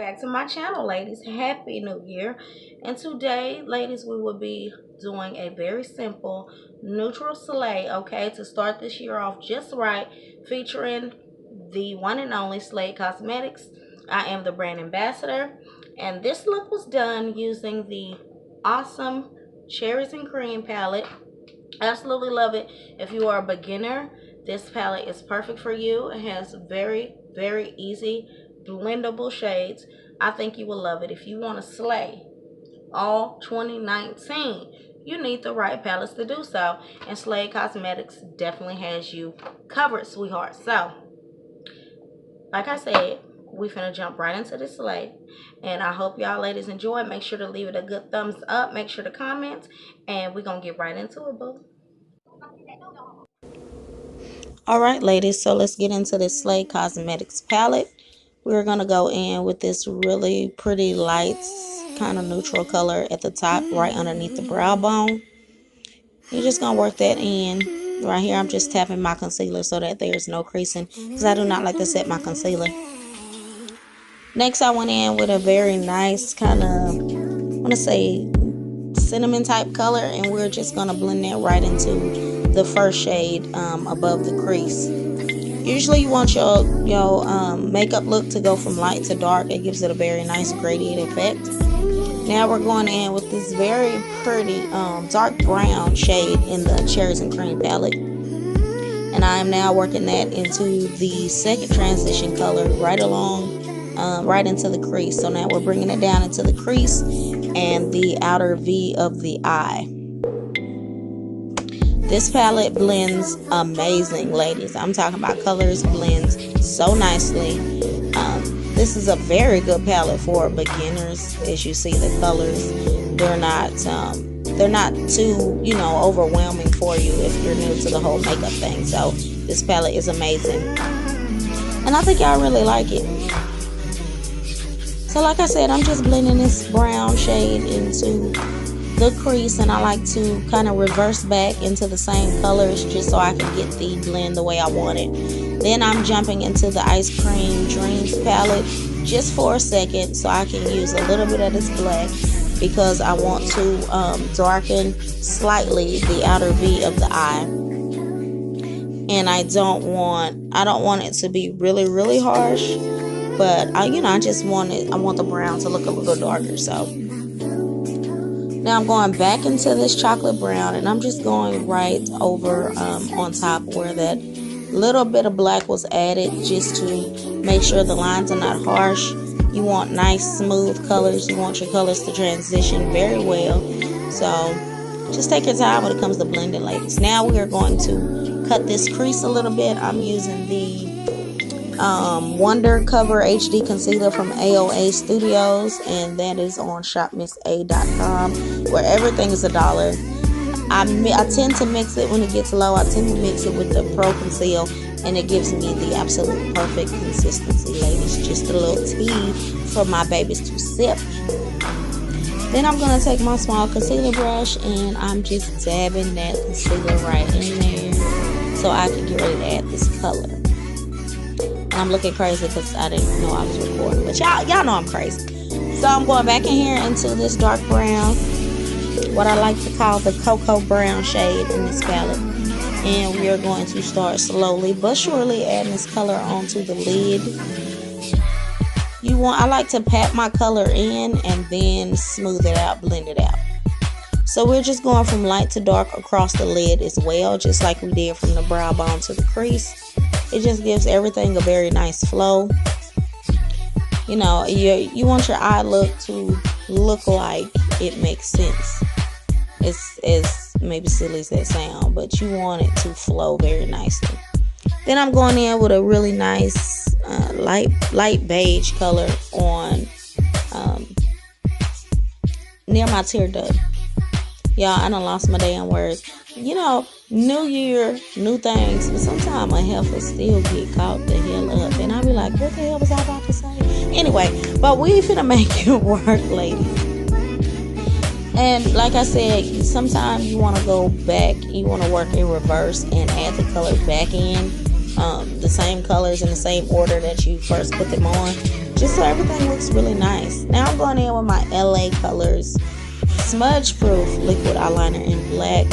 Back to my channel, ladies. Happy New Year. And today, ladies, we will be doing a very simple neutral Slayy, okay, to start this year off just right, featuring the one and only Slayy Cosmetics. I am the brand ambassador, and this look was done using the awesome Cherries and Cream palette. Absolutely love it. If you are a beginner, this palette is perfect for you. It has very easy blendable shades. I think you will love it. If you want to slay all 2019, you need the right palettes to do so, and Slayy Cosmetics definitely has you covered, sweetheart. So like I said, we finna jump right into this Slayy, and I hope y'all ladies enjoy. Make sure to leave it a good thumbs up, make sure to comment, and we're gonna get right into it, boo. Alright, ladies, so let's get into this Slayy Cosmetics palette. We're going to go in with this really pretty light, kind of neutral color at the top, right underneath the brow bone. You're just going to work that in. Right here, I'm just tapping my concealer so that there's no creasing, because I do not like to set my concealer. Next, I went in with a very nice kind of, I want to say, cinnamon type color, and we're just going to blend that right into the first shade above the crease. Usually you want your makeup look to go from light to dark. It gives it a very nice gradient effect. Now we're going in with this very pretty dark brown shade in the Cherries and Cream palette, and I am now working that into the second transition color right into the crease. So now we're bringing it down into the crease and the outer V of the eye. This palette blends amazing, ladies. I'm talking about colors blends so nicely. This is a very good palette for beginners. As you see, the colors, they're not too, overwhelming for you if you're new to the whole makeup thing. So this palette is amazing, and I think y'all really like it. So like I said, I'm just blending this brown shade into the crease, and I like to kind of reverse back into the same colors just so I can get the blend the way I want it. Then I'm jumping into the Ice Cream Dreams palette just for a second so I can use a little bit of this black, because I want to darken slightly the outer V of the eye, and I don't want it to be really harsh, but I want the brown to look a little darker. So now I'm going back into this chocolate brown, and I'm just going right over on top where that little bit of black was added, just to make sure the lines are not harsh. You want nice smooth colors. You want your colors to transition very well. So just take your time when it comes to blending, ladies. Now we are going to cut this crease a little bit. I'm using the Wonder Cover HD Concealer from AOA Studios, and that is on shopmissa.com, where everything is $1. I tend to mix it when it gets low. I tend to mix it with the Pro Conceal, and it gives me the absolute perfect consistency, ladies. Just a little tea for my babies to sip. Then I'm going to take my small concealer brush, and I'm just dabbing that concealer right in there so I can get ready to add this color. I'm looking crazy because I didn't know I was recording, but y'all know I'm crazy. So I'm going back in here into this dark brown, what I like to call the cocoa brown shade in this palette, and we are going to start slowly but surely adding this color onto the lid. I like to pat my color in and then smooth it out, blend it out. So we're just going from light to dark across the lid as well, just like we did from the brow bone to the crease. It just gives everything a very nice flow. You want your eye look to look like it makes sense. It's as maybe silly as that sound, but you want it to flow very nicely. Then I'm going in with a really nice light beige color on near my tear duct. Y'all, I done lost my damn words. New year, new things, but sometimes my health will still get caught the hell up, and I'll be like, what the hell was I about to say? Anyway, but we finna make it work, ladies. And like I said, sometimes you want to go back, you want to work in reverse and add the color back in, the same colors in the same order that you first put them on, just so everything looks really nice. Now I'm going in with my LA Colors Smudge Proof Liquid Eyeliner in black.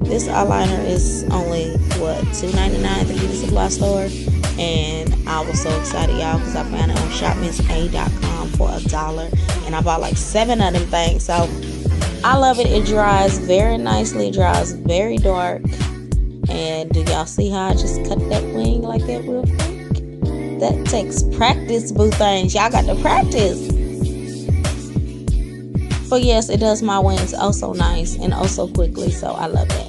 This eyeliner is only, what, $2.99 at the beauty supply store. And I was so excited, y'all, because I found it on shopmissa.com for $1. And I bought like 7 of them things. So I love it. It dries very nicely. It dries very dark. And do y'all see how I just cut that wing like that real quick? That takes practice, boo things. Y'all got to practice. But yes, it does my wings oh so nice and oh so quickly. So I love that.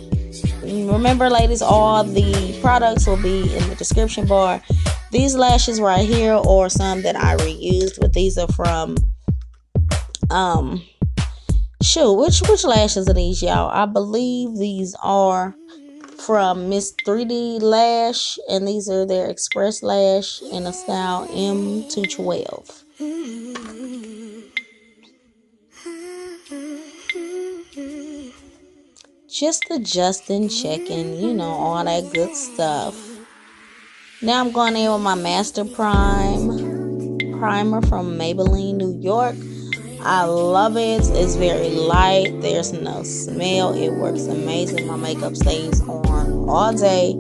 Remember, ladies, all the products will be in the description bar. These lashes right here are some that I reused, but these are from which lashes are these, y'all? I believe these are from Miss 3D Lash, and these are their Express Lash in a style M212. Just adjusting, checking, you know, all that good stuff. Now I'm going in with my Master Primer from Maybelline, New York. I love it. It's very light. There's no smell. It works amazing. My makeup stays on all day.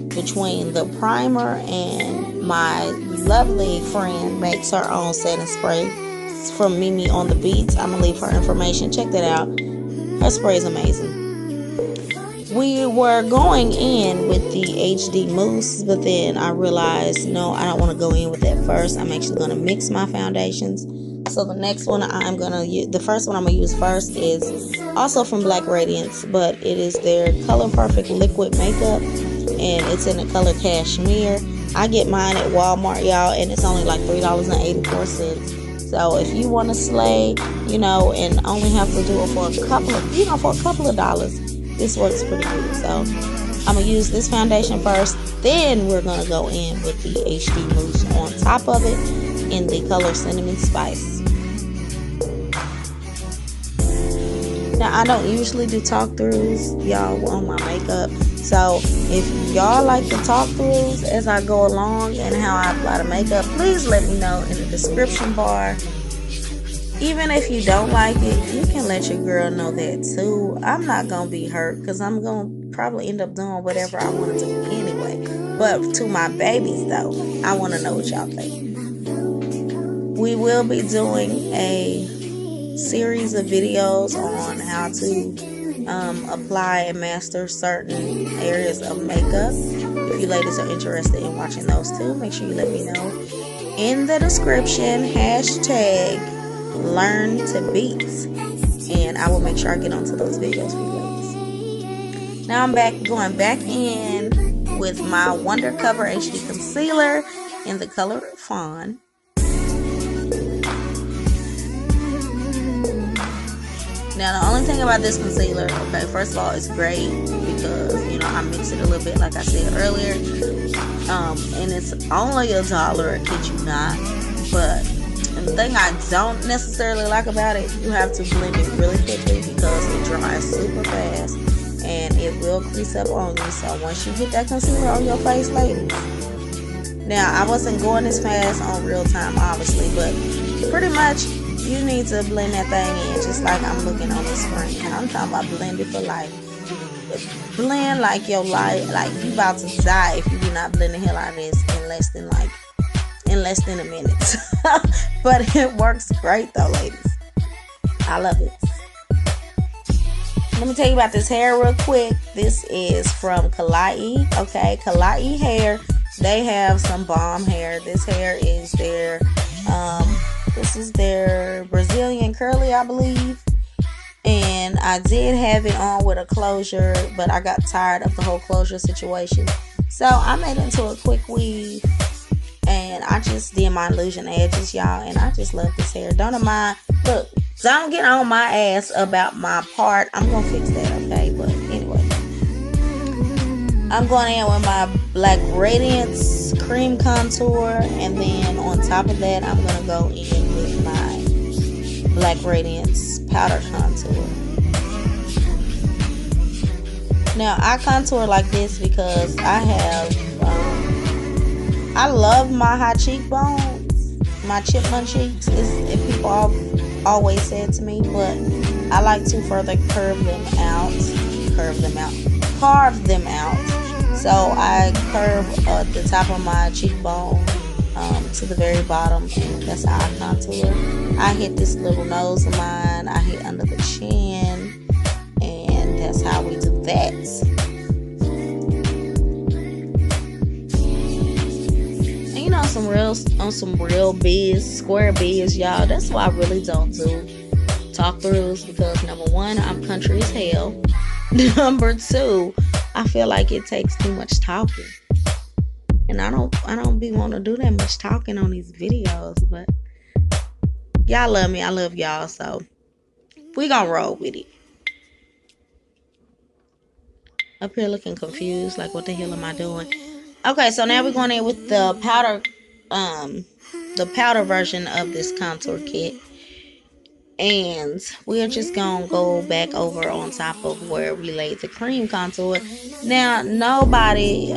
Between the primer and my lovely friend makes her own setting spray. It's from Mimi on the Beats. I'm going to leave her information. Check that out. Her spray is amazing. We were going in with the HD Mousse, but then I realized, no, I don't want to go in with that first. I'm actually going to mix my foundations. So the next one I'm going to use, the first one I'm going to use first is also from Black Radiance, but it is their Color Perfect Liquid Makeup, and it's in the color Cashmere. I get mine at Walmart, y'all, and it's only like $3.84. So if you want to slay, you know, and only have to do it for a couple of dollars, this works pretty good. So I'm going to use this foundation first. Then we're going to go in with the HD Mousse on top of it in the color Cinnamon Spice. Now, I don't usually do talk-throughs, y'all, on my makeup. So if y'all like the talk-throughs as I go along and how I apply the makeup, please let me know in the description bar. Even if you don't like it, you can let your girl know that too. I'm not going to be hurt because I'm going to probably end up doing whatever I want to do anyway. But to my babies, though, I want to know what y'all think. We will be doing a series of videos on how to apply and master certain areas of makeup. If you ladies are interested in watching those too, make sure you let me know in the description. Hashtag learn to beat, and I will make sure I get onto those videos for you ladies. Now I'm going back in with my Wonder Cover HD Concealer in the color Fawn. Now the only thing about this concealer, okay, first of all, it's great because, you know, I mix it a little bit like I said earlier, and it's only $1, I kid you not. But the thing I don't necessarily like about it, you have to blend it really quickly because it dries super fast and it will crease up on you. So once you get that concealer on your face, ladies. Now, I wasn't going this fast on real time, obviously, but pretty much you need to blend that thing in just like I'm looking on the screen. I'm talking about blend it for life. Blend like your life, like you about to die if you do not blend the hell out of this in less than a minute. But it works great though, ladies. I love it. Let me tell you about this hair real quick. This is from Slayy. Okay, Slayy hair. They have some bomb hair. This hair is their Brazilian curly, I believe. And I did have it on with a closure, but I got tired of the whole closure situation. So I made it into a quick weave. And I just did my illusion edges, y'all. And I just love this hair. Don't mind. Look, don't get on my ass about my part. I'm going to fix that, okay? But anyway. I'm going in with my Black Radiance Cream Contour. And then on top of that, I'm going to go in with my Black Radiance Powder Contour. Now, I contour like this because I love my high cheekbones, my chipmunk cheeks, is people always said to me, but I like to further carve them out. So I curve the top of my cheekbone to the very bottom, and that's how I contour. I hit this little nose of mine, I hit under the chin, and that's how we do that. And you know, some real biz, square biz, y'all. That's why I really don't do talk throughs, because number one, I'm country as hell. Number two, I feel like it takes too much talking, and I don't be want to do that much talking on these videos. But y'all love me, I love y'all, so we gonna roll with it. Up here looking confused, like what the hell am I doing? Okay, so now we're going in with the powder version of this contour kit. And we're just gonna go back over on top of where we laid the cream contour. Now, nobody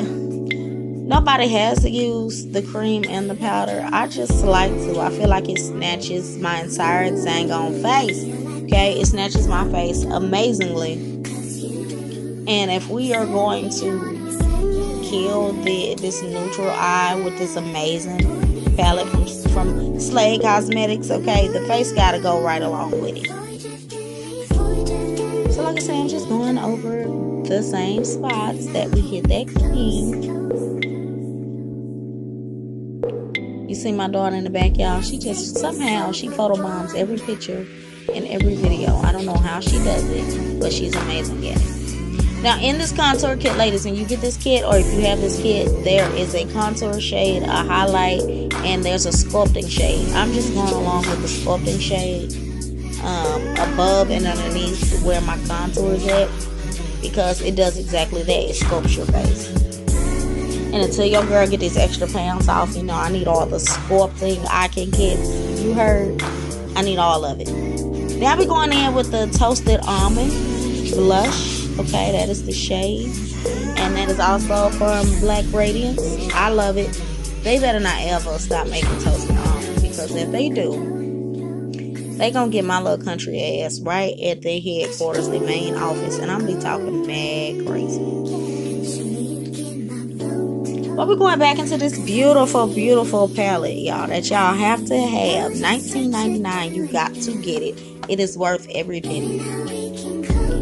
has to use the cream and the powder. I just like to. I feel like it snatches my entire dang on face. Okay, it snatches my face amazingly. And if we are going to kill this neutral eye with this amazing palette from Slayy Cosmetics, okay, the face gotta go right along with it. So like I said, I'm just going over the same spots that we hit that cream. You see my daughter in the back, y'all. She just somehow she photobombs every picture in every video. I don't know how she does it, but she's amazing at it. Now, in this contour kit, ladies, when you get this kit, or if you have this kit, there is a contour shade, a highlight, and there's a sculpting shade. I'm just going along with the sculpting shade above and underneath where my contour is at, because it does exactly that. It sculpts your face. And until your girl get these extra pounds off, you know, I need all the sculpting I can get. You heard? I need all of it. Now we're going in with the Toasted Almond Blush. Okay, that is the shade, and that is also from Black Radiance. I love it. They better not ever stop making Toasted Almond, because if they do, they gonna get my little country ass right at their headquarters, their main office, and I'm be talking mad crazy. But we're going back into this beautiful, beautiful palette, y'all, that y'all have to have. $19.99. You got to get it. It is worth every penny.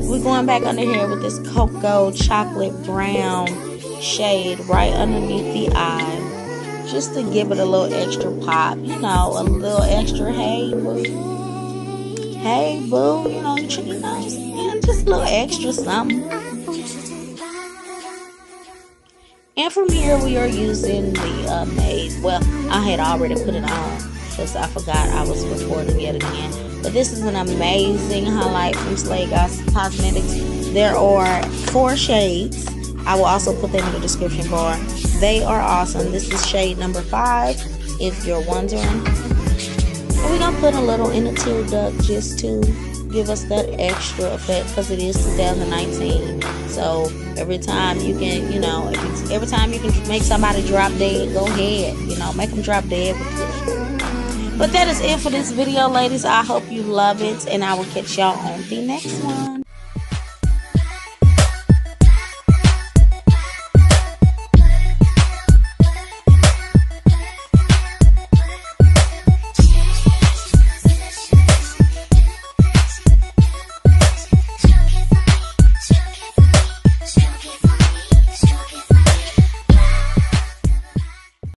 We're going back under here with this cocoa chocolate brown shade right underneath the eye, just to give it a little extra pop, you know, a little extra hey boo, you know, just a little extra something. And from here we are using the Maze. Well, I had already put it on because I forgot I was recording yet again. But this is an amazing highlight from Slayy Cosmetics. There are 4 shades. I will also put them in the description bar. They are awesome. This is shade number 5, if you're wondering. And we're going to put a little in the tear duct just to give us that extra effect, because it is 2019. So every time you can, you know, every time you can make somebody drop dead, go ahead. You know, make them drop dead with this. But that is it for this video, ladies. I hope you love it, and I will catch y'all on the next one.